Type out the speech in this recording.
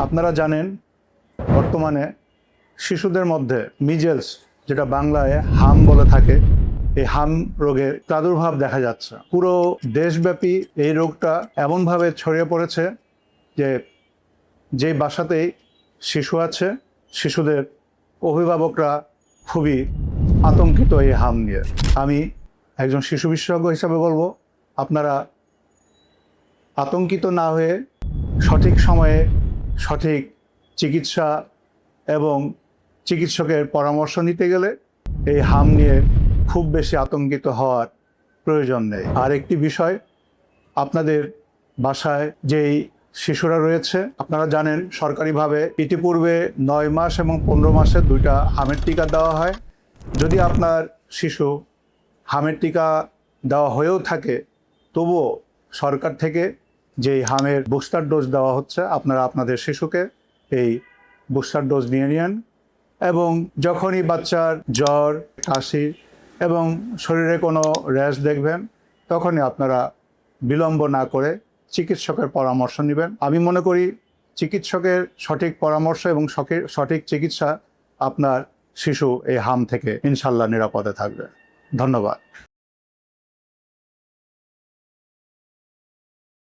আপনারা জানেন বর্তমানে শিশুদের মধ্যে মিজেলস, যেটা বাংলায় হাম বলে থাকে, এই হাম রোগের প্রাদুর্ভাব দেখা যাচ্ছে। পুরো দেশব্যাপী এই রোগটা এমনভাবে ছড়িয়ে পড়েছে যে যেই বাসাতেই শিশু আছে, শিশুদের অভিভাবকরা খুবই আতঙ্কিত এই হাম নিয়ে। আমি একজন শিশু বিশেষজ্ঞ হিসাবে বলবো, আপনারা আতঙ্কিত না হয়ে সঠিক সময়ে সঠিক চিকিৎসা এবং চিকিৎসকের পরামর্শ নিতে গেলে এই হাম নিয়ে খুব বেশি আতঙ্কিত হওয়ার প্রয়োজন নেই। আর একটি বিষয়, আপনাদের বাসায় যেই শিশুরা রয়েছে, আপনারা জানেন সরকারিভাবে ইতিপূর্বে 9 মাস এবং 15 মাসে 2টা হামের টিকা দেওয়া হয়। যদি আপনার শিশু হামের টিকা দেওয়া হয়েও থাকে, তবুও সরকার থেকে যেই হামের বুস্টার ডোজ দেওয়া হচ্ছে, আপনারা আপনাদের শিশুকে এই বুস্টার ডোজ নিয়ে নিন। এবং যখনই বাচ্চার জ্বর, কাশি এবং শরীরে কোনো র্যাশ দেখবেন, তখনই আপনারা বিলম্ব না করে চিকিৎসকের পরামর্শ নেবেন। আমি মনে করি চিকিৎসকের সঠিক পরামর্শ এবং সঠিক চিকিৎসা আপনার শিশু এই হাম থেকে ইনশাল্লাহ নিরাপদে থাকবে। ধন্যবাদ।